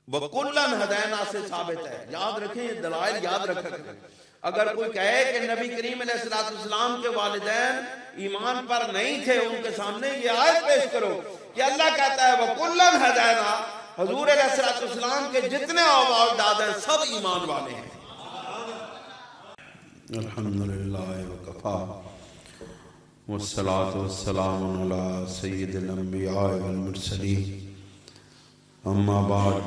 وَكُلًّا ہدینا سے ثابت ہے. یاد رکھیں یہ دلائل یاد رکھیں. اگر کوئی کہے کہ نبی کریم علیہ السلام کے والدین ایمان پر نہیں تھے، ان کے سامنے یہ آیت پیش کرو کہ اللہ کہتا ہے وَكُلًّا ہدینا، حضور علیہ السلام کے جتنے آباء و اجداد ہیں سب ایمان والے ہیں. الحمدللہ وکفا والصلاة والسلام علی سید الانبیاء والمرسلین، اما بعد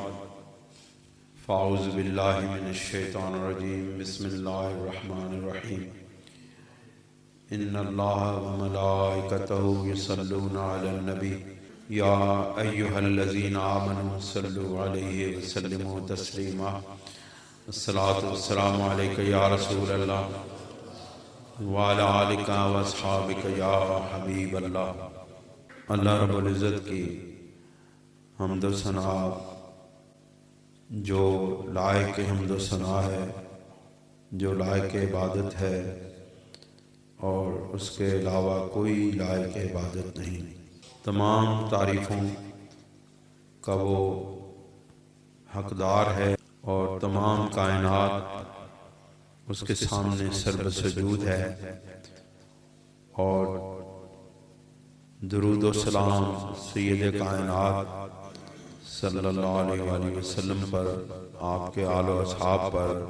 فاعوذ باللہ من الشیطان الرجیم، بسم اللہ الرحمن الرحیم. ان اللہ وملائکتہ یصلون علی النبی یا ایہا الذین آمنوا صلوا علیہ وسلموا تسلیما. الصلاة والسلام علیک یا رسول اللہ وعلی آلک واصحابک یا حبیب اللہ. اللہ رب العزت کی حمد و ثنا جو لائق حمد و ثنا ہے، جو لائق عبادت ہے، اور اس کے علاوہ کوئی لائق عبادت نہیں. تمام تعریفوں کا وہ حقدار ہے اور تمام کائنات اس کے سامنے سر بسجود ہے. اور درود و سلام سید کائنات صلی اللہ علیہ وآلہ وسلم پر، آپ کے آل و اصحاب پر،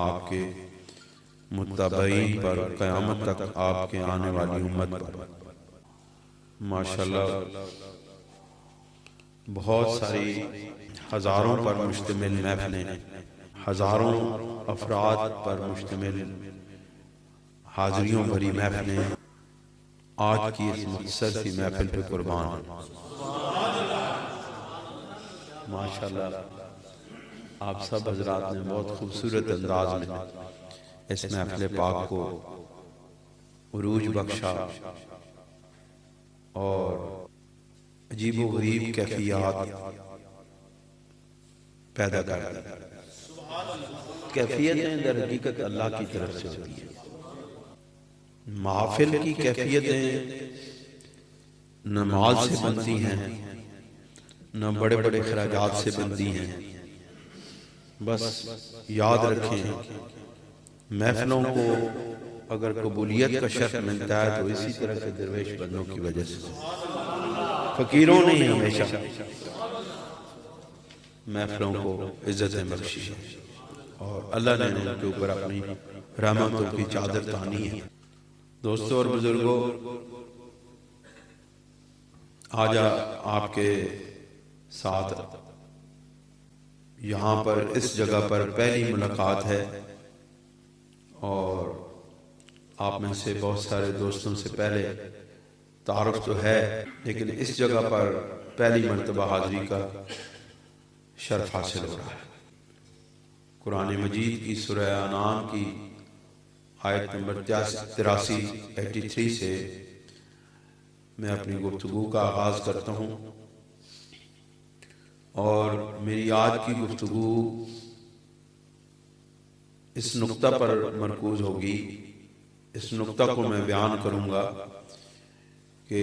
آپ کے متبعین پر، قیامت تک آپ کے آنے والی امت پر. ماشاءاللہ بہت ساری ہزاروں پر مشتمل محفلیں، ہزاروں افراد پر مشتمل حاضریوں بھری محفلیں آج کی اس مختصر سی محفل پہ قربان ہیں. ماشاءاللہ آپ سب حضرات نے بہت خوبصورت انداز میں اس محفل پاک کو عروج بخشا اور عجیب و غریب کیفیات پیدا کر دی. کیفیتیں در حقیقت اللہ کی طرف سے ہوتی ہیں. محافل کی کیفیتیں نہ مال سے بنتی ہیں، نہ بڑے بڑے خراجات سے بنتی ہیں. بس یاد رکھیں محفلوں کو اگر قبولیت کا شرط ملتا ہے تو اسی طرح کے درویش بندوں کی وجہ سے. فقیروں نے ہی ہمیشہ محفلوں کو عزتیں بخشی ہے اور اللہ نے ان کے اوپر اپنی رحمتوں کی چادر تانی ہے. دوستو اور بزرگوں، آج آپ کے ساتھ یہاں پر اس جگہ پر پہلی ملاقات ہے، اور آپ میں سے بہت سارے دوستوں سے پہلے تعارف تو ہے، لیکن اس جگہ پر پہلی مرتبہ حاضری کا شرف حاصل ہو رہا ہے. قرآن مجید کی سورہ انعام کی آیت نمبر 83 سے میں اپنی گفتگو کا آغاز کرتا ہوں، اور میری آج کی گفتگو اس نقطہ پر مرکوز ہوگی. اس نقطہ کو میں بیان کروں گا کہ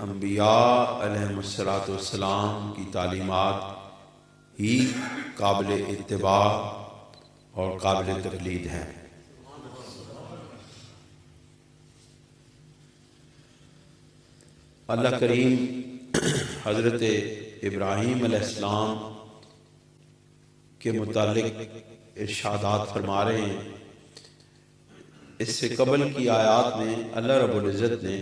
انبیاء علیہم السلام کی تعلیمات ہی قابل اتباع اور قابل تقلید ہیں. اللہ کریم حضرت ابراہیم علیہ السلام کے متعلق ارشادات فرما رہے ہیں. اس سے قبل کی آیات میں اللہ رب العزت نے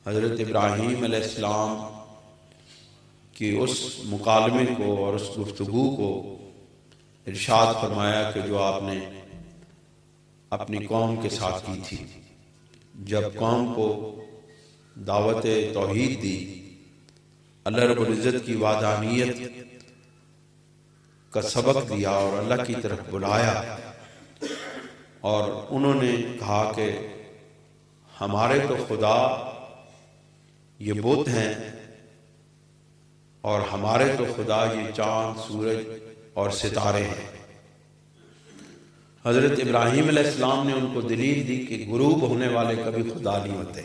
حضرت ابراہیم علیہ السلام کی اس مکالمے کو اور اس گفتگو کو ارشاد فرمایا کہ جو آپ نے اپنی قوم کے ساتھ کی تھی. جب قوم کو دعوت توحید دی، اللہ رب العزت کی وحدانیت کا سبق دیا اور اللہ کی طرف بلایا، اور انہوں نے کہا کہ ہمارے تو خدا یہ بت ہیں، اور ہمارے تو خدا یہ چاند، سورج اور ستارے ہیں. حضرت ابراہیم علیہ السلام نے ان کو دلیل دی کہ غروب ہونے والے کبھی خدا نہیں ہوتے،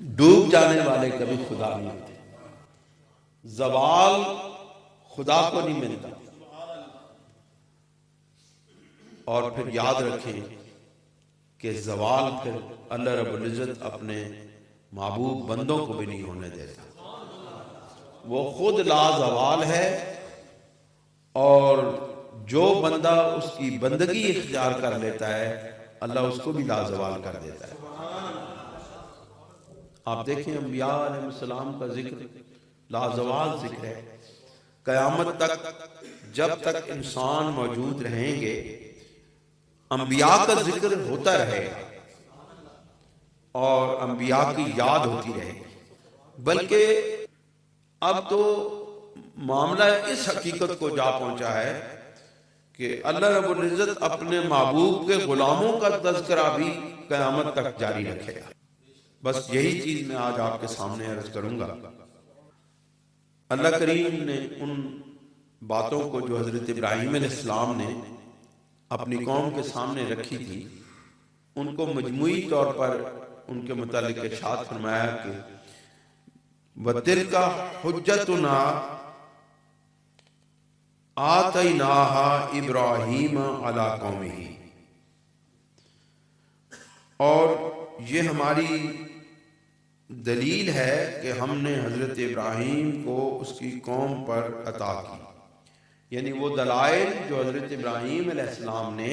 ڈوب جانے والے کبھی خدا نہیں ہوتے. زوال خدا کو نہیں ملتا. اور پھر یاد رکھیں کہ زوال پھر اللہ رب العزت اپنے محبوب بندوں کو بھی نہیں ہونے دیتا. وہ خود لا زوال ہے، اور جو بندہ اس کی بندگی اختیار کر لیتا ہے اللہ اس کو بھی لا زوال کر دیتا ہے. آپ دیکھیں انبیاء علیہ السلام کا ذکر لا زوال ذکر ہے. قیامت تک جب تک انسان موجود رہیں گے انبیاء کا ذکر ہوتا رہے گا اور انبیاء کی یاد ہوتی رہے گی. بلکہ اب تو معاملہ اس حقیقت کو جا پہنچا ہے کہ اللہ رب العزت اپنے محبوب کے غلاموں کا تذکرہ بھی قیامت تک جاری رکھے گا. بس یہی چیز میں آج آپ کے سامنے عرض کروں گا. اللہ کریم نے ان باتوں کو جو حضرت ابراہیم علیہ السلام نے اپنی قوم کے سامنے رکھی تھی ان کو مجموعی طور پر ان کے متعلق ارشاد فرمایا کہ وَتِلْكَ حُجَّتُنَا آتَيْنَاهَا إِبْرَاهِيمَ عَلَىٰ قَوْمِهِ. اور یہ ہماری دلیل ہے کہ ہم نے حضرت ابراہیم کو اس کی قوم پر عطا کی. یعنی وہ دلائل جو حضرت ابراہیم علیہ السلام نے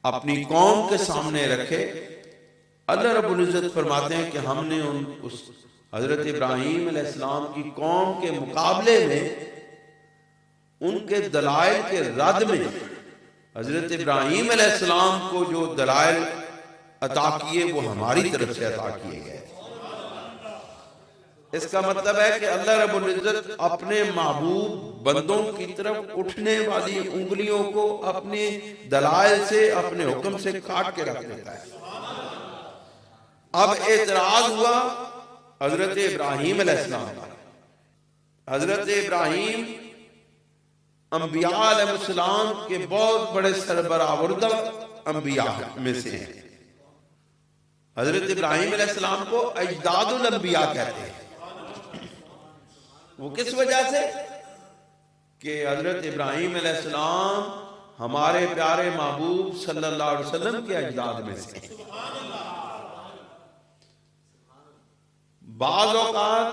اپنی قوم کے سامنے رکھے، اللہ رب العزت فرماتے ہیں کہ ہم نے اس حضرت ابراہیم علیہ السلام کی قوم کے مقابلے میں ان کے دلائل کے رد میں حضرت ابراہیم علیہ السلام کو جو دلائل عطا کیے وہ ہماری طرف سے عطا کیے گئے. اس کا مطلب ہے کہ اللہ رب العزت اپنے محبوب بندوں کی طرف اٹھنے والی انگلیوں کو اپنے دلائل سے اپنے حکم سے کاٹ کے رکھ دیتا ہے. اب اعتراض ہوا حضرت ابراہیم علیہ السلام پر. حضرت ابراہیم انبیاء علیہ السلام کے بہت بڑے سربراہ انبیاء میں سے ہیں. حضرت ابراہیم علیہ السلام کو اجداد الانبیاء کہتے ہیں. وہ کس وجہ سے کہ حضرت ابراہیم علیہ السلام ہمارے پیارے محبوب صلی اللہ علیہ وسلم کے اجداد میں سے ہیں. بعض اوقات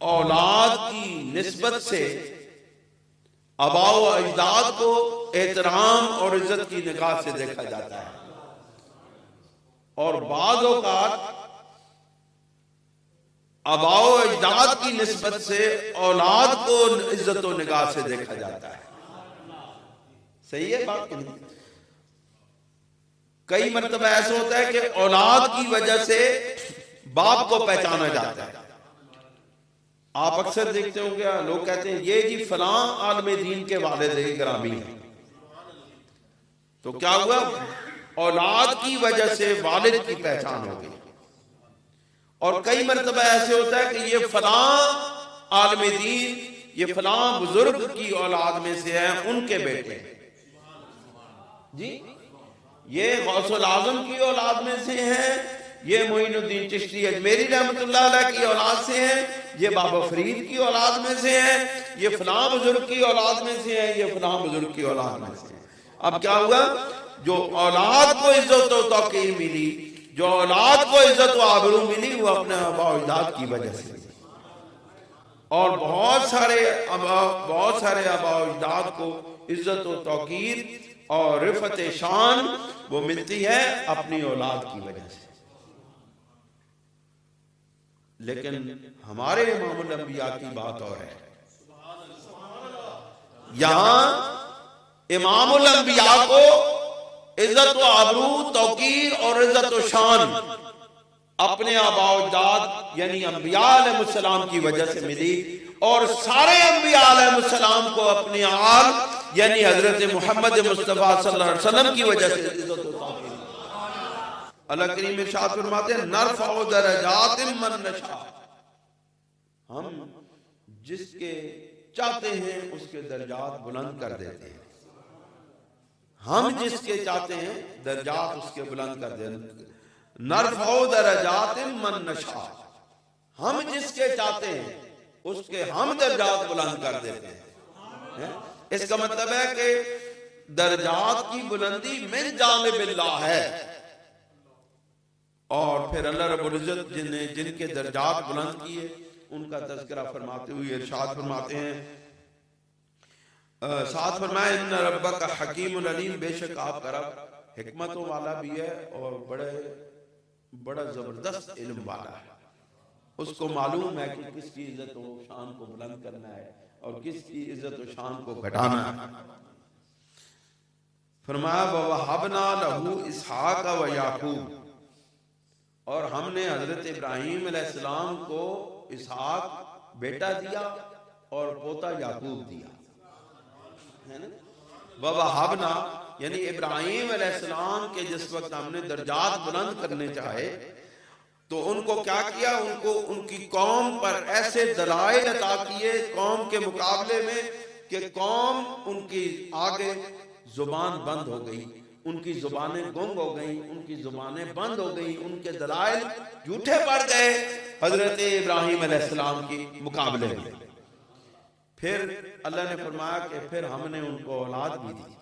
اولاد کی نسبت سے آباء و اجداد کو احترام اور عزت کی نگاہ سے دیکھا جاتا ہے، اور بعض اوقات آباء و اجداد کی نسبت سے اولاد کو عزت و نگاہ سے دیکھا جاتا ہے. صحیح ہے بات کہ نہیں؟ کئی مرتبہ ایسا ہوتا ہے کہ اولاد کی وجہ سے باپ کو پہچانا جاتا ہے. آپ اکثر دیکھتے ہوں گے لوگ کہتے ہیں یہ جی فلاں عالم دین کے والد گرامی ہیں. تو کیا ہوا؟ اولاد کی وجہ سے والد کی پہچان ہو گئی. اور کئی مرتبہ ایسے ہوتا ہے کہ یہ فلاں عالم دین، یہ فلاں بزرگ کی اولاد میں سے ہیں، ان کے بیٹے جی، یہ غوث الاعظم کی اولاد میں سے ہیں، یہ معین الدین چشتی اجمیری رحمۃ اللہ علیہ کی اولاد سے ہیں، یہ بابا فرید کی اولاد میں سے ہیں، یہ فلاں بزرگ کی اولاد میں سے ہیں، یہ فلاں بزرگ کی اولاد میں سے ہیں. اب کیا ہوا؟ جو اولاد کو عزت و توقیر ملی، جو اولاد کو عزت و آبرو ملی، وہ اپنے آباء و اجداد کی وجہ سے. اور بہت سارے آباء و اجداد کو عزت و توقیر اور رفعت شان وہ ملتی ہے اپنی اولاد کی وجہ سے. لیکن ہمارے امام الانبیاء کی بات اور ہے. یہاں امام الانبیاء کو عزت و آبرو، توقیر اور عزت و شان اپنے آباء و اجداد یعنی انبیاء علیہ السلام کی وجہ سے ملی، اور سارے انبیاء علیہ السلام کو اپنے آل یعنی حضرت محمد مصطفیٰ صلی اللہ علیہ وسلم کی وجہ سے عزت و توقیر. اللہ کریم ارشاد فرماتے ہیں نرفع درجات من نشاء، ہم جس کے چاہتے ہیں اس کے درجات بلند کر دیتے ہیں. ہم جس کے چاہتے ہیں درجات اس کے بلند کر دیتے ہیں. نرفع درجات من نشاء، ہم جس کے چاہتے ہیں اس کے ہم درجات بلند کر دیتے ہیں۔ اس کا مطلب ہے کہ درجات کی بلندی من جانب اللہ ہے، اور پھر اللہ رب العزت جن کے درجات بلند کیے ان کا تذکرہ فرماتے ہوئے ارشاد فرماتے ہیں، ساتھ فرمایا ان ربک حکیم العلیم، بے شک آپ کا رب حکمتوں والا بھی ہے اور بڑا زبردست علم والا ہے۔ اس کو معلوم ہے کہ کس کی عزت و شان کو بلند کرنا ہے اور کس کی عزت و شان کو گھٹانا ہے۔ فرمایا وَوَهَبْنَا لَهُ إِسْحَاقَ وَيَعْقُوبَ، اور ہم نے حضرت ابراہیم علیہ السلام کو اسحاق بیٹا دیا اور پوتا یعقوب دیا، ہے نا۔ وَوَهَبْنَا یعنی ابراہیم علیہ السلام کے جس وقت ہم نے درجات بلند کرنے چاہے تو ان کو کیا کیا، ان کو ان کی قوم پر ایسے دلائل عطا کیے قوم کے مقابلے میں کہ قوم ان کی آگے زبان بند ہو گئی، ان کی زبانیں گنگ ہو گئیں، ان کی زبانیں بند ہو گئیں، ان کے دلائل جھوٹے پڑ گئے حضرت ابراہیم علیہ السلام کی مقابلے میں۔ پھر اللہ نے فرمایا کہ پھر ہم نے ان کو اولاد بھی دی،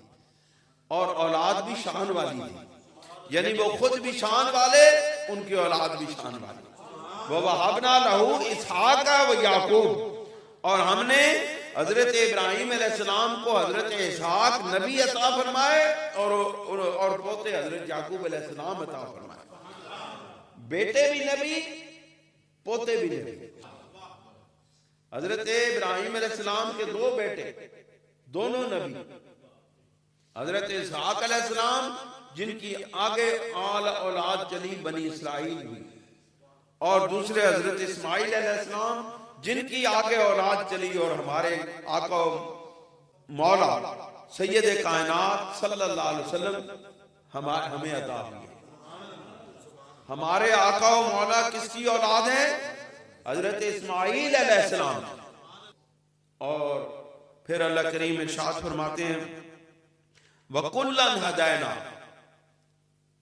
اور اولاد بھی شان والی دی، یعنی وہ خود بھی شان والے، ان کی اولاد بھی شان والی۔ وَوَهَبْنَا لَهُ إِسْحَاقَ وَيَعْقُوبَ، اور ہم نے حضرت ابراہیم علیہ السلام کو حضرت اسحاق نبی عطا فرمائے اور پوتے حضرت یعقوب علیہ السلام عطا فرمائے، بیٹے بھی نبی پوتے بھی نبی۔ حضرت ابراہیم علیہ السلام کے دو بیٹے دونوں نبی، حضرت اسحاق علیہ السلام جن کی آگے آل اولاد چلی بنی اسرائیل ہوئی، اور دوسرے حضرت اسماعیل علیہ السلام جن کی آگے اولاد چلی اور ہمارے آقا و مولا سید کائنات صلی اللہ علیہ وسلم ہمیں عطا ہوئی۔ ہمارے آقا و مولا کس کی اولاد ہیں؟ حضرت اسماعیل علیہ السلام۔ اور پھر اللہ کریم ارشاد فرماتے ہیں وَكُلًّا هَدَيْنَا،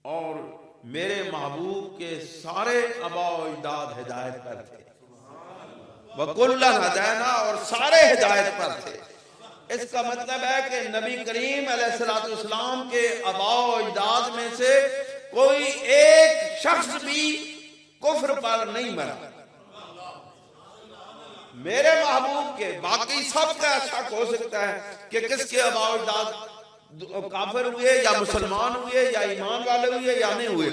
اور میرے محبوب کے سارے آبا و اجداد ہدایت پر تھے۔ وَكُلًّا هَدَيْنَا، اور سارے ہدایت پر تھے۔ اس کا مطلب ہے کہ نبی کریم علیہ السلام کے آبا و اجداد میں سے کوئی ایک شخص بھی کفر پر نہیں مرا۔ میرے محبوب کے باقی سب کا شک ہو سکتا ہے کہ کس کے آبا و اجداد کافر ہوئے یا مسلمان ہوئے یا ایمان والے ہوئے یا نہیں ہوئے،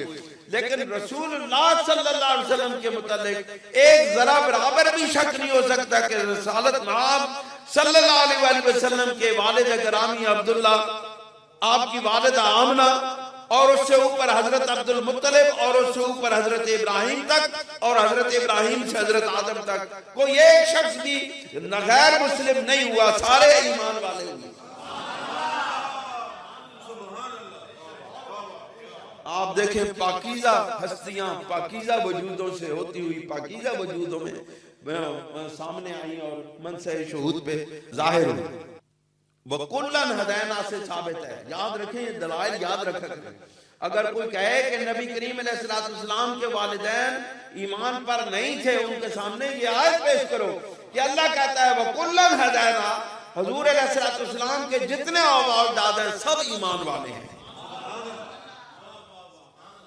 لیکن رسول اللہ صلی اللہ علیہ وسلم کے متعلق ایک ذرا برابر بھی شک نہیں ہو سکتا کہ رسالت نام صلی اللہ علیہ وسلم کے والد گرامی عبداللہ، آپ کی والدہ آمنہ، اور اس سے اوپر حضرت عبد المطلب، اور اس سے اوپر حضرت ابراہیم تک، اور حضرت ابراہیم سے حضرت آدم تک کوئی ایک شخص بھی غیر مسلم نہیں ہوا، سارے ایمان والے ہوئے۔ آپ دیکھیں پاکیزہ ہستیاں پاکیزہ وجودوں سے ہوتی ہوئی پاکیزہ وجودوں میں سامنے آئیں اور منصہ شہود پہ ظاہر ہوئی۔ وَكُلًّا هَدَيْنَا سے ثابت ہے، یاد رکھیں یہ دلائل یاد رکھیں۔ اگر کوئی کہے کہ نبی کریم علیہ السلام کے والدین ایمان پر نہیں تھے، ان کے سامنے یہ آیت پیش کرو کہ اللہ کہتا ہے وَكُلًّا هَدَيْنَا، حضور علیہ السلام کے جتنے آبا و اجداد ہیں سب ایمان والے ہیں۔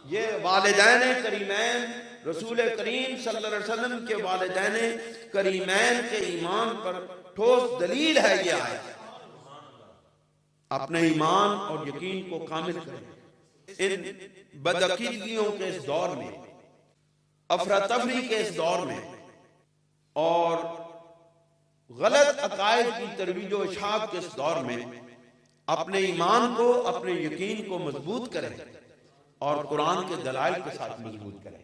یہ والدین کریمین رسول کریم صلی اللہ علیہ وسلم کے والدین کریمین کے ایمان پر ٹھوس دلیل ہے یہ آیت۔ اپنے ایمان اور یقین کو کامل کریں۔ ان بدعقیدگیوں کے اس دور میں، افراتفری کے اس دور میں، اور غلط عقائد کی ترویج و اشاعت کے اس دور میں اپنے ایمان کو، اپنے یقین کو مضبوط کریں اور قرآن کے دلائل کے ساتھ مضبوط کریں۔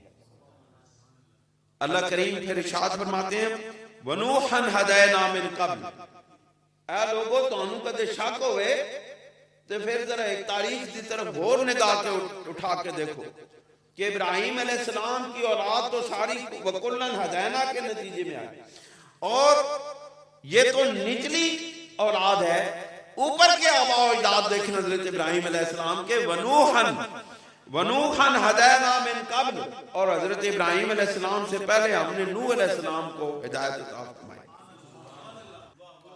اللہ کریم پھر ارشاد فرماتے ہیں وَنُوحًا هَدَيْنَا مِن قَبْلِ، اے لوگوں تو انہوں کدے شک ہوئے تو پھر ذرا ایک تاریخ کی طرف غور نگاہ کے اٹھا کے دیکھو کہ ابراہیم علیہ السلام کی اولاد تو ساری وَكُلًّا هَدَيْنَا کے نتیجے میں آئی، اور یہ تو نچلی اولاد ہے۔ اوپر کے آبا و اجداد دیکھیں حضرت ابراہیم علیہ السلام کے وَنُوحًا هَدَيْنَا مِن قَبْلِ، اور حضرت ابراہیم علیہ السلام سے پہلے ہم نے نوح علیہ السلام کو ہدایت عطا فرمائی۔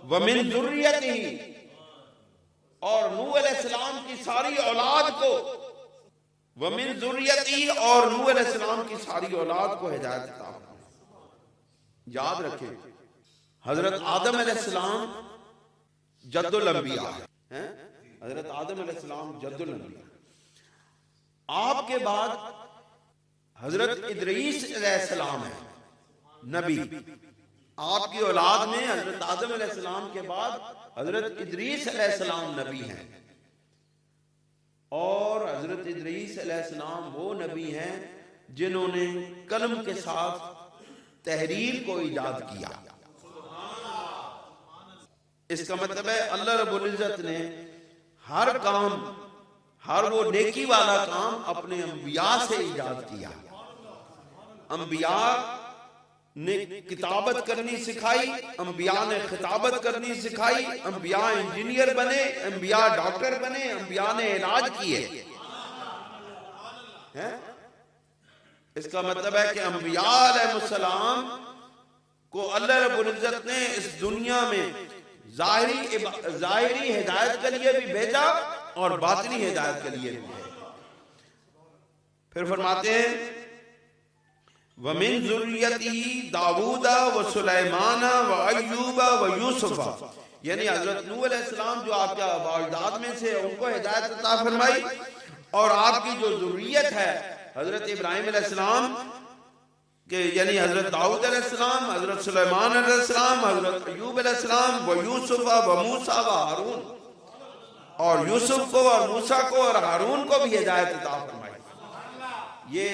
ومن ذریتہ، اور نوح علیہ السلام کی ساری اولاد کو، ومن ذریتہ، اور نوح علیہ السلام کی ساری اولاد کو ہدایت عطا فرمائی۔ یاد رکھیں حضرت آدم علیہ السلام جد الانبیاء ہیں، حضرت آدم علیہ السلام جد الانبیاء۔ آپ کے بعد حضرت ادریس علیہ السلام ہے نبی، آپ کی اولاد میں حضرت آدم علیہ السلام کے بعد حضرت ادریس علیہ السلام نبی ہیں، اور حضرت ادریس علیہ السلام وہ نبی ہیں جنہوں نے قلم کے ساتھ تحریر کو ایجاد کیا۔ اس کا مطلب ہے اللہ رب العزت نے ہر کام، ہر وہ نیکی والا کام اپنے انبیاء سے ایجاد کیا۔ انبیاء نے کتابت کرنی سکھائی، انبیاء نے خطابت کرنی سکھائی، انبیاء انجینئر بنے، انبیاء ڈاکٹر بنے، انبیاء نے علاج کیے۔ اس کا مطلب ہے کہ انبیاء علیہ السلام کو اللہ رب العزت نے اس دنیا میں ظاہری ہدایت کے لیے بھی بھیجا اور باطنی ہدایت کے لیے بھی بھیجا۔ پھر فرماتے ہیں وَمِن ذُرِّيَّتِهِ داؤد وسلیمان وایوب ویوسف، یعنی حضرت نوح علیہ السلام جو آپ کے آباء و اجداد میں سے ان کو ہدایت عطا فرمائی، اور آپ کی جو ذریت ہے حضرت ابراہیم علیہ السلام کہ یعنی حضرت داؤد علیہ السلام، حضرت سلیمان علیہ السلام، حضرت ایوب علیہ السلام، ویوسف وموسیٰ وہارون، اور یوسف کو اور موسیٰ کو اور ہارون کو بھی ہدایت عطا فرمائی۔ یہ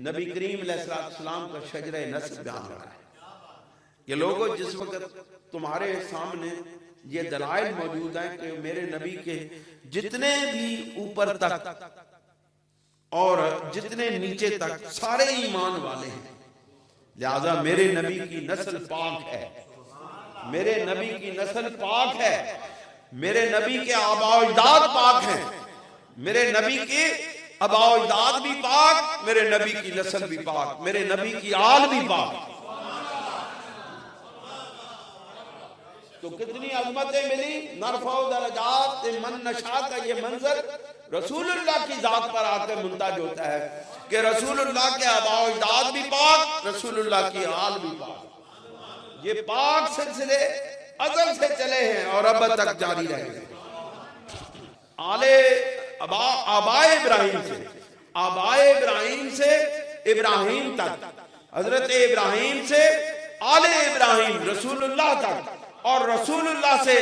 نبی کریم علیہ السلام کا شجرہ نسب بیان ہو رہا ہے کہ لوگوں جس وقت تمہارے سامنے یہ دلائل موجود ہیں کہ میرے نبی کے جتنے بھی اوپر تک اور جتنے نیچے تک سارے ایمان والے ہیں، لہذا میرے نبی کی نسل پاک ہے، میرے نبی کی نسل پاک ہے، میرے نبی کے آباء و اجداد پاک ہیں، میرے نبی کے آباء و اجداد بھی پاک، میرے نبی کی نسل بھی پاک، میرے نبی کی آل بھی پاک۔ تو کتنی عظمتیں ملی، نرفع درجات من نشاء کا یہ منظر رسول اللہ کی ذات پر آ کر منتج ہوتا ہے کہ رسول اللہ کے آباء و اجداد بھی پاک، رسول اللہ کی آل بھی پاک۔ یہ پاک سلسلے ازل سے چلے ہیں اور اب تک جاری رہے ہیں۔ آباء ابراہیم سے ابراہیم تک، حضرت ابراہیم سے آل ابراہیم رسول اللہ تک، اور رسول اللہ سے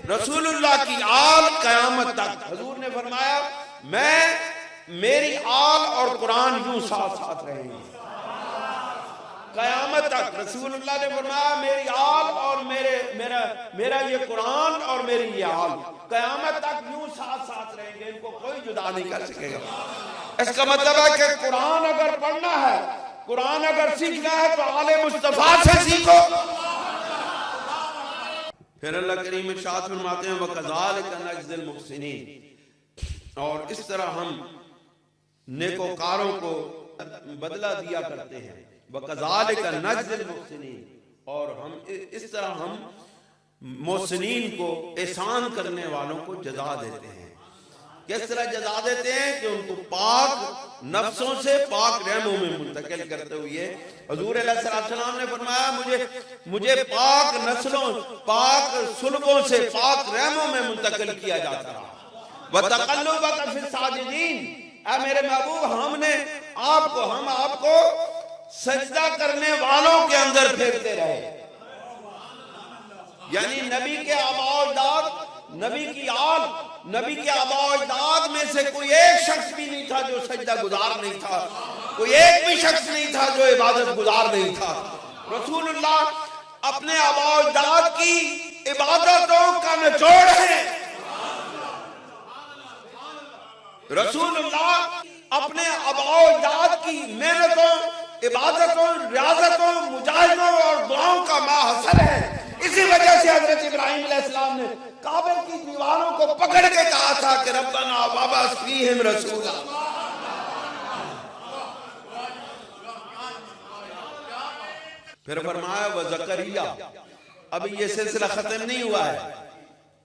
رسول اللہ کی آل قیامت تک۔ حضور نے فرمایا میری آل اور قرآن یوں ساتھ ساتھ رہیں گے قیامت تک۔ رسول اللہ نے فرمایا میری آل اور میرا یہ قرآن اور میری یہ آل قیامت تک یوں ساتھ ساتھ رہیں گے، ان کو کوئی جدا نہیں کر سکے گا۔ اس کا مطلب ہے کہ قرآن اگر پڑھنا ہے، قرآن اگر سیکھنا ہے تو آل مصطفیٰ سے سیکھو۔ پھر اللہ کریم ارشاد فرماتے ہیں وَكَذَلِكَ نَجْزِي الْمُحْسِنِينَ، اور اس طرح ہم نیکوکاروں کو بدلہ دیا کرتے ہیں۔ وَكَذَلِكَ نَجْزِي الْمُحْسِنِينَ، اور اس طرح ہم محسنین کو، احسان کرنے والوں کو جزا دیتے ہیں۔ کس طرح جزا دیتے ہیں کہ ان کو پاک نفسوں سے پاک رحموں میں منتقل کرتے ہوئے حضور علیہ السلام نے فرمایا مجھے پاک نسلوں، پاک سلبوں سے پاک رحموں میں منتقل کیا جاتا ہے۔ وَتَقَلُّبَكَ فِي السَّاجِدِينَ، اے میرے محبوب ہم آپ کو سجدہ کرنے والوں کے اندر پھیرتے رہے۔ یعنی نبی کے آباء و اجداد، نبی کی آل، نبی کے آباء و اجداد میں سے کوئی ایک شخص بھی نہیں تھا جو سجدہ گزار نہیں تھا، کوئی ایک بھی شخص نہیں تھا جو عبادت گزار نہیں تھا۔ رسول اللہ اپنے آباء و اجداد کی عبادتوں کا نچوڑ ہے۔ رسول اللہ اپنے آباء و اجداد کی محنتوں، عبادتوں، ریاضتوں، مجاہدوں اور دعاؤں کا ماحصل ہے۔ اسی وجہ سے حضرت ابراہیم علیہ السلام نے کعبے کی دیواروں کو پکڑ کے کہا تھا کہ ربنا وابعث فیہم رسولا۔ پھر فرمایا وزکریا، ابھی یہ سلسلہ ختم نہیں ہوا ہے،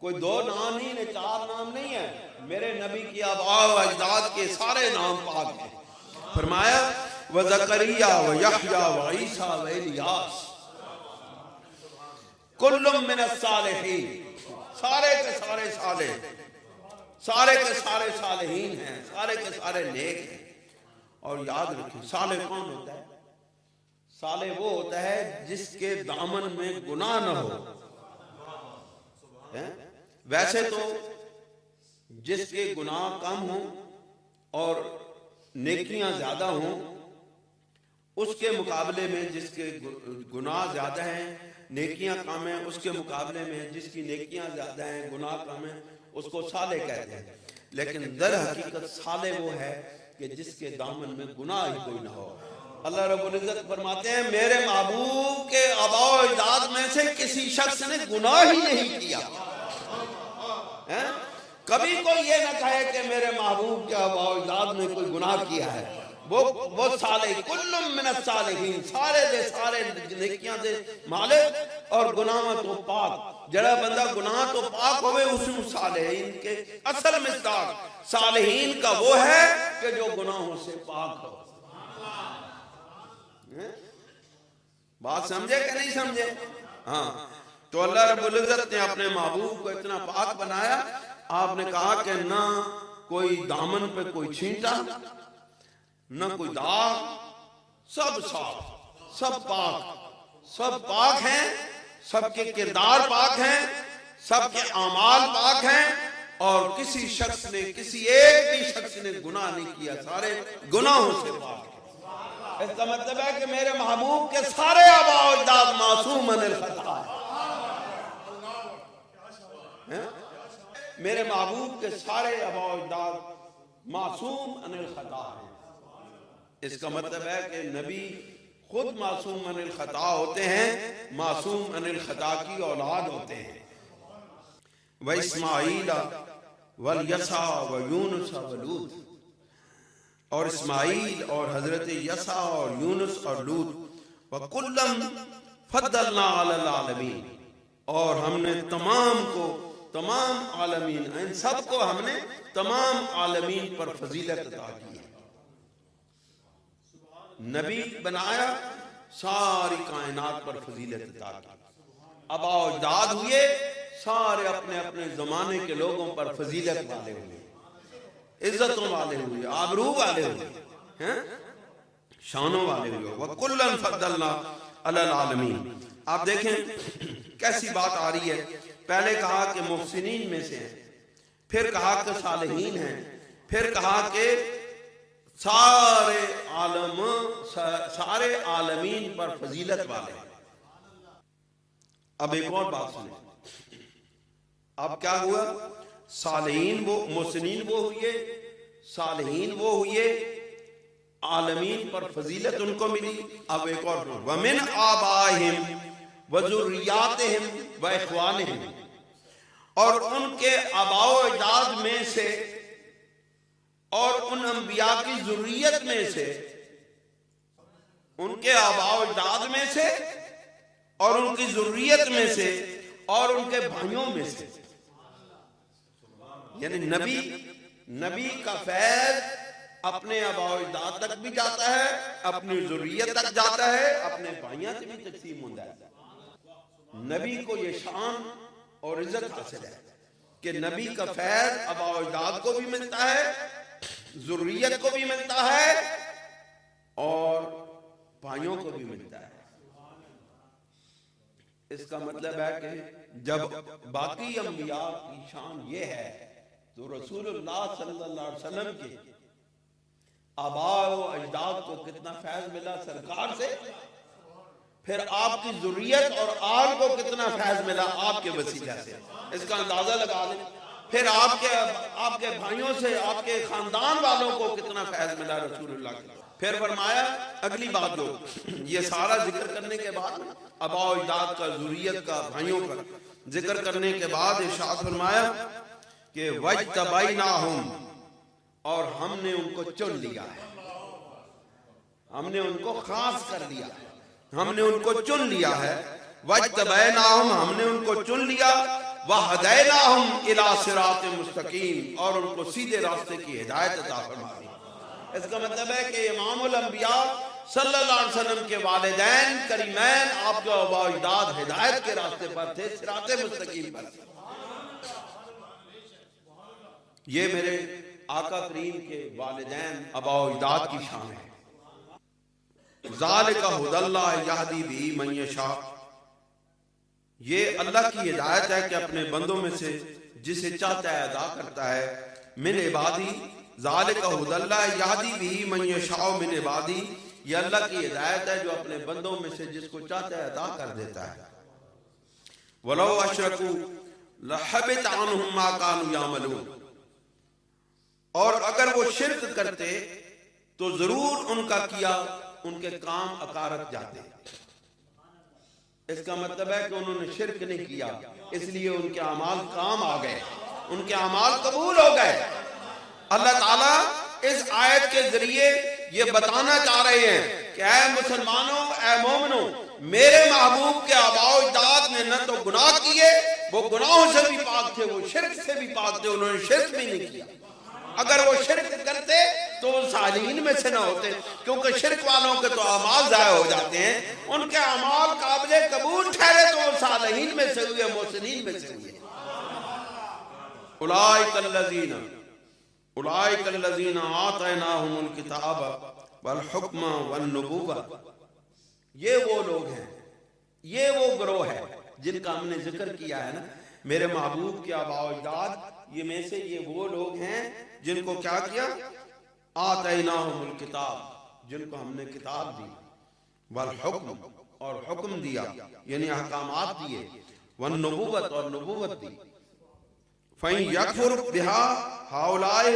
کوئی 2 نام نہیں ہے، 4 نام نہیں ہے، میرے نبی کی آباء و اجداد کے سارے نام پاک ہیں۔ فرمایا وزکریا ویحییٰ وعیسیٰ والیاس کل من الصالحین، سارے کے سارے صالح، سارے کے سارے صالحین ہیں، سارے کے سارے نیک ہیں۔ اور یاد رکھیں صالح کون ہوتا ہے؟ صالح وہ ہوتا ہے جس کے دامن میں گناہ نہ ہو۔ ویسے تو جس کے گناہ کم ہوں اور نیکیاں زیادہ ہوں، اس کے مقابلے میں جس کے گناہ زیادہ ہیں نیکیاں کم ہیں، اس کے مقابلے میں جس کی نیکیاں زیادہ ہیں گناہ کم ہیں، اس کو صالح کہتے ہیں۔ لیکن در حقیقت صالح وہ ہے کہ جس کے دامن میں گناہ ہی کوئی نہ ہو۔ اللہ رب العزت فرماتے ہیں میرے محبوب کے آباء و اجداد میں سے کسی شخص نے گناہ ہی نہیں کیا۔ کبھی کوئی یہ نہ کہے کہ میرے محبوب کے آباء و اجداد میں کوئی گناہ کیا ہے۔ وہ صالح کل من الصالحین، سارے دے سارے نیکیاں دے مالک اور گناہ تو پاک۔ جڑا بندہ گناہ تو پاک ہوئے اس میں صالحین کے اصل مصداق صالحین کا وہ ہے کہ جو گناہوں سے پاک ہو۔ بات سمجھے کہ نہیں سمجھے؟ ہاں، تو اللہ رب العزت نے اپنے محبوب کو اتنا پاک بنایا، آپ نے کہا کہ نہ کوئی دامن پہ کوئی چھینٹا، نہ کوئی داغ، سب صاف، سب پاک ہیں، سب کے کردار پاک ہیں، سب کے اعمال پاک ہیں، اور کسی شخص نے، کسی ایک بھی شخص نے گناہ نہیں کیا، سارے گناہوں سے پاک ہیں۔ اس کا مطلب ہے کہ میرے محبوب کے سارے آباء و اجداد معصوم عن الخطا ہیں۔ میرے محبوب کے سارے آباء و اجداد معصوم عن الخطا ہیں۔ اس کا مطلب ہے کہ نبی خود معصوم عن الخطا ہوتے ہیں، معصوم عن الخطا کی اولاد ہوتے ہیں۔ وَإِسْمَاعِيلَ وَالْيَسَعَ وَيُونُسَ وَلُوطَ، اور اسماعیل اور حضرت یسع اور یونس اور لوط، وَكُلًّا فَضَّلْنَا عَلَى الْعَالَمِينَ، اور ہم نے تمام عالمین، ان سب کو ہم نے تمام عالمین پر فضیلت عطا کی ہے۔ نبی بنایا، ساری کائنات پر فضیلت عطا کی۔ آباء و اجداد ہوئے، سارے اپنے اپنے زمانے کے لوگوں پر فضیلت والے ہوئے، عزتوں والے ہوئے، آبرو والے ہوئے، شانوں والے ہوئے۔ وَكُلًّا فَضَّلْنَا عَلَى الْعَالَمِينَ۔ آپ دیکھیں کیسی بات آ رہی ہے، پہلے کہا کہ محسنین میں سے ہیں، پھر کہا کہ صالحین ہیں، پھر کہا کہ سارے عالمین پر فضیلت والے ہیں۔ اب ایک اور بات سنیں، اب کیا ہوا؟ صالحین وہ، محسنین وہ ہوئے، صالحین وہ ہوئے، عالمین پر فضیلت ان کو ملی۔ اب ایک اور وَمِنْ آبَائِهِمْ وَذُرِّيَّاتِهِمْ وَإِخْوَانِهِمْ، اور ان کے آباء و اجداد میں سے اور ان انبیاء کی ذریت میں سے، ان کے آباء و اجداد میں سے اور ان کی ذریت میں سے اور ان کے بھائیوں میں سے، یعنی نبی کا فیض اپنے آباء و اجداد تک بھی جاتا ہے، اپنی ذریت تک جاتا ہے، اپنے بھائیوں سے بھی تقسیم ہوتا ہے۔ نبی کو یہ شان اور عزت حاصل ہے کہ نبی کا فیض آباء و اجداد کو بھی ملتا ہے، ذریت کو بھی ملتا ہے، اور بھائیوں کو بھی ملتا ہے۔ اس کا مطلب ہے کہ جب باقی انبیاء کی شان یہ ہے تو رسول اللہ صلی اللہ علیہ وسلم کے آباء و اجداد کو کتنا فیض ملا سرکار سے، پھر آپ کی ذریت اور آل کو کتنا فیض ملا آپ کے وسیلہ سے، اس کا اندازہ لگا لیں۔ پھر آپ کے بھائیوں سے، آپ کے خاندان والوں کو کتنا فیض ملا رسول اللہ کے۔ پھر فرمایا اگلی بات، جو یہ سارا ذکر کرنے کے بعد آباء و اجداد کا، ذریت کا، بھائیوں کا ذکر کرنے کے بعد ارشاد فرمایا کہ وَاجْتَبَيْنَاهُمْ، اور ہم نے ان کو چن لیا ہے، ہم نے ان کو خاص کر لیا ہے، ہم نے ان کو چن لیا ہے۔ وَاجْتَبَيْنَاهُمْ ہم نے ان کو چن لیا، وَهَدَيْنَاهُمْ إِلَىٰ صِرَاطٍ مُسْتَقِيمٍ اور ان کو سیدھے راستے کی ہدایت عطا فرما دی۔ اس کا مطلب ہے کہ امام الانبیاء صلی اللہ علیہ وسلم کے والدین کریمین آپ کے آباء و اجداد ہدایت کے راستے پر تھے، صراط مستقیم پر تھے۔ یہ میرے آقا کریم کے والدین آباء و اجداد کی شان ہے۔ ذالک ھدی اللہ یہدی بہ من یشاء، یہ اللہ کی ہدایت ہے کہ اپنے بندوں میں سے جسے چاہتا ہے عطا کرتا ہے۔ من عبادی، ذالک ھدی اللہ یہدی بہ من یشاء من عبادی، یہ اللہ کی ہدایت ہے جو اپنے بندوں میں سے جس کو چاہتا ہے عطا کر دیتا ہے۔ وَلَوْ أَشْرَكُوا لَحَبِطَ عَنْهُمْ مَا كَانُوا يَعْمَلُونَ، اور اگر وہ شرک کرتے تو ضرور ان کا کیا ان کے کام اکارت جاتے۔ اس کا مطلب ہے کہ انہوں نے شرک نہیں کیا، اس لیے ان کے اعمال کام آ گئے، ان کے اعمال قبول ہو گئے۔ اللہ تعالیٰ اس آیت کے ذریعے یہ بتانا چاہ رہے ہیں کہ اے مسلمانوں، اے مومنوں، میرے محبوب کے آباء و اجداد نے نہ تو گناہ کیے، وہ گناہوں سے بھی پاک تھے، وہ شرک سے بھی پاک تھے، انہوں نے شرک بھی نہیں کیا۔ اگر وہ شرک کرتے تو وہ صالحین میں سے نہ ہوتے، کیونکہ شرک والوں کے تو اعمال ضائع ہو جاتے ہیں، ان کے اعمال قابل قبول ٹھہرے تو وہ صالحین میں سے ہوئے، محسنین میں سے ہوئے۔ اولئک الذین آتیناہم الکتاب والحکم والنبوۃ، یہ وہ لوگ ہیں، یہ وہ گروہ ہے جن کا ہم نے ذکر کیا ہے نا، میرے محبوب کے آباء و اجداد، یہ میں سے یہ وہ لوگ ہیں جن کو کیا کیا؟ آتیناہم الکتاب، جن کو ہم نے کتاب دی، والحکم اور حکم دیا یعنی احکامات دیے، والنبوت اور نبوت دی۔ فَإِن يَكْفُرْ بِهَا هَؤُلَاءِ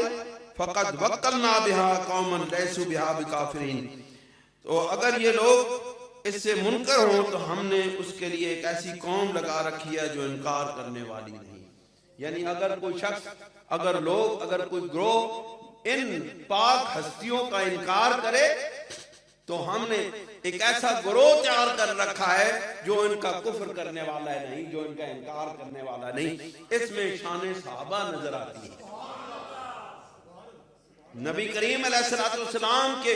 فَقَدْ وَكَّلْنَا بِهَا قَوْمًا لَيْسُوا بِهَا بِكَافِرِينَ، تو اگر یہ لوگ اس سے منکر ہوں تو ہم نے اس کے لیے ایک ایسی قوم لگا رکھی ہے جو انکار کرنے والی نہیں۔ یعنی اگر کوئی شخص، اگر لوگ، اگر کوئی گروہ ان پاک ہستیوں کا انکار کرے تو ہم نے ایک ایسا گروہ تیار کر رکھا ہے جو ان کا کفر کرنے والا ہے نہیں، جو ان کا انکار کرنے والا نہیں۔ اس میں شان صحابہ نظر آتی ہے۔ نبی کریم علیہ السلام کے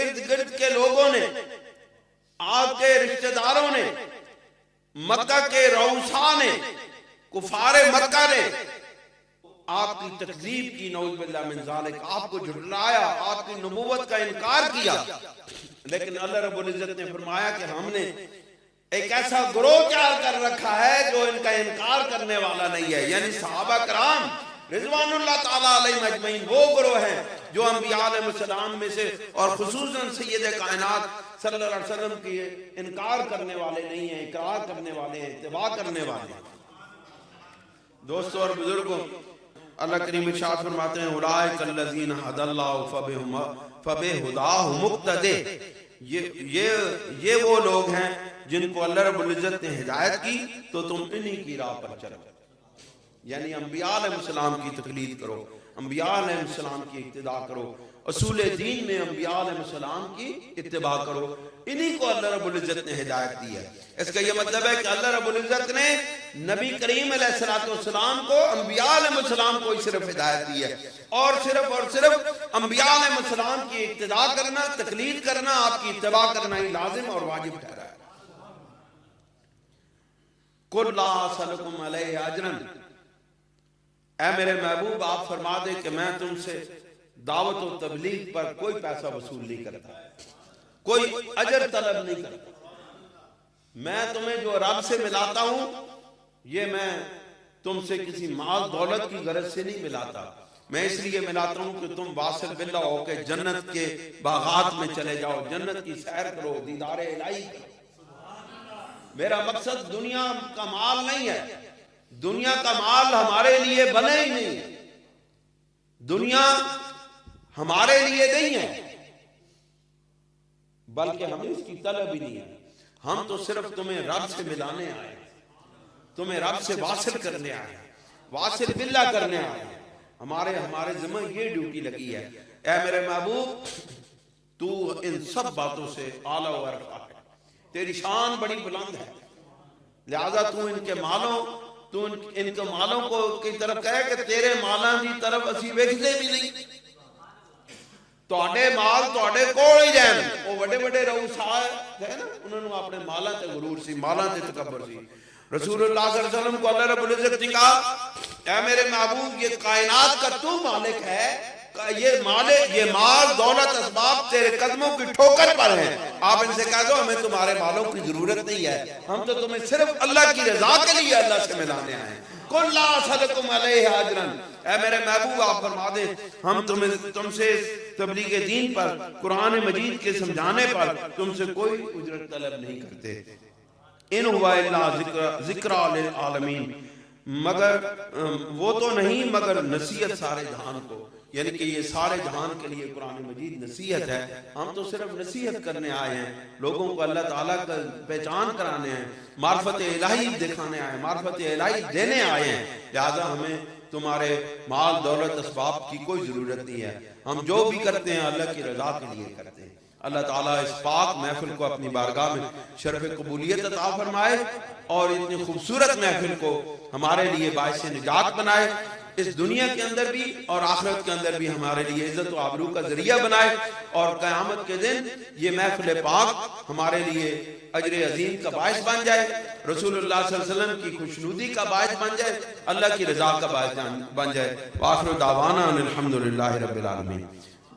ارد گرد کے لوگوں نے، آپ کے رشتہ داروں نے، مکہ کے رؤساء نے، کفار مکہ نے آپ کی تکذیب کی، نعوذ باللہ من ذالک، آپ کو جھٹلایا، آپ کی نبوت کا انکار کیا، لیکن اللہ رب العزت نے فرمایا کہ ہم نے ایک ایسا گروہ تیار کر رکھا ہے جو ان کا انکار کرنے والا نہیں ہے۔ یعنی صحابہ کرام رضوان اللہ تعالیٰ علیہم اجمعین وہ گروہ ہیں جو انبیاء علیہ السلام میں سے اور خصوصاً سید کائنات صلی اللہ علیہ وسلم کی انکار کرنے والے نہیں ہیں، اقرار کرنے والے ہیں، اتباع کرنے والے ہیں۔ دوستوں اور بزرگوں، اللہ کریم ارشاد فرماتے ہیں اولئک الذین ھدی اللہ فبہداہ مقتدی، یہ وہ لوگ ہیں جن کو اللہ رب العزت نے ہدایت کی تو تم انہی کی راہ پر چلو۔ یعنی انبیاء علیہ السلام کی تقلید کرو، انبیاء علیہ السلام کی اقتداء کرو، اصول دین میں انبیاء علیہ السلام کی اتباع کرو، انہی کو اللہ رب العزت نے ہدایت دی ہے۔ اس کا یہ مطلب ہے کہ اللہ رب العزت نے نبی کریم علیہ السلام کو، انبیاء علیہ السلام کو صرف ہدایت دی ہے، اور صرف انبیاء علیہ السلام کی اقتداء کرنا، تقلید کرنا، آپ کی اتباع کرنا ہی لازم اور واجب ٹھہرا ہے۔ قُلْ لَا أَسْأَلُكُمْ عَلَيْهِ أَجْرًا، اے میرے محبوب آپ فرما دے کہ میں تم سے دعوت و تبلیغ پر کوئی پیسہ وصول نہیں کرتا، کوئی اجر طلب نہیں کرتا۔ میں تمہیں جو رب سے ملاتا ہوں یہ میں تم سے کسی مال دولت کی غرض سے نہیں ملاتا، میں اس لیے ملاتا ہوں کہ تم واصل باللہ ہو کے جنت کے باغات میں چلے جاؤ، جنت کی سیر کرو، دیدار الہی کرو۔ میرا مقصد دنیا کا مال نہیں ہے، دنیا کا مال ہمارے لیے بنے ہی نہیں، دنیا ہمارے لیے نہیں ہے، بلکہ ہمیں اس کی طلب ہی نہیں ہے۔ ہم تو صرف تمہیں رب سے ملانے آئے ہیں، تمہیں رب سے واصل کرنے آئے ہیں، واصل باللہ کرنے آئے ہیں۔ ہمارے ذمہ یہ ڈیوٹی لگی ہے۔ اے میرے محبوب تو ان سب باتوں سے اعلیٰ و ارفع ہے، تیری شان بڑی بلند ہے، لہذا تو ان کے مالوں ان کے مالوں کو کی طرف کہے کہ تیرے مالاں دی طرف اسی ویکھدے بھی نہیں، تواڈے مال تواڈے کول ہی رہن۔ وہ بڑے بڑے رؤساء ہے نا، انہوں نے اپنے مالاں تے غرور سی، مالاں تے تکبر سی۔ رسول اللہ صلی اللہ علیہ وسلم کو اللہ رب العزت نے کہا اے میرے محبوب یہ کائنات کا تو مالک ہے، یہ مال دولت اسباب تیرے قدموں کی ٹھوکر پر ہیں، آپ ان سے کہہ دو ہمیں تمہارے مالوں کی ضرورت نہیں ہے، ہم تو تمہیں صرف اللہ کی رضا کے لیے اللہ سے ملانے آئے ہیں۔ قُلْ لَا أَسْأَلُكُمْ عَلَيْهِ أَجْرًا، اے میرے محبوب آپ فرما دیں ہم تم سے تبلیغ دین پر، قرآن مجید کے سمجھانے پر تم سے کوئی اجرت طلب نہیں کرتے۔ ان ہوا الا ذکر للعالمین، مگر وہ تو نہیں مگر نصیحت سارے جہان کو، یعنی کہ یہ سارے جہان کے لیے قرآن مجید نصیحت ہے، ہم تو صرف نصیحت کرنے آئے ہیں، لوگوں کو اللہ تعالیٰ کا پہچان کرانے ہیں، معرفت الہی دکھانے آئے ہیں، معرفت الہی دینے آئے ہیں، لہذا ہمیں تمہارے مال دولت اسباب کی کوئی ضرورت نہیں ہے، ہم جو بھی کرتے ہیں اللہ کی رضا کے لیے کرتے ہیں۔ اللہ تعالیٰ اس پاک محفل کو اپنی بارگاہ میں شرف قبولیت عطا فرمائے اور اتنی خوبصورت محفل کو ہمارے لیے باعث نجات بنائے، اس دنیا کے اندر بھی اور آخرت کے اندر بھی ہمارے لیے عزت و آبرو کا ذریعہ بنائے، اور قیامت کے دن یہ محفل پاک ہمارے لیے اجر عظیم کا باعث بن جائے، رسول اللہ صلی اللہ علیہ وسلم کی خوشنودی کا باعث بن جائے، اللہ کی رضا کا باعث بن جائے۔ وآخر دعوانا الحمدللہ رب العالمین۔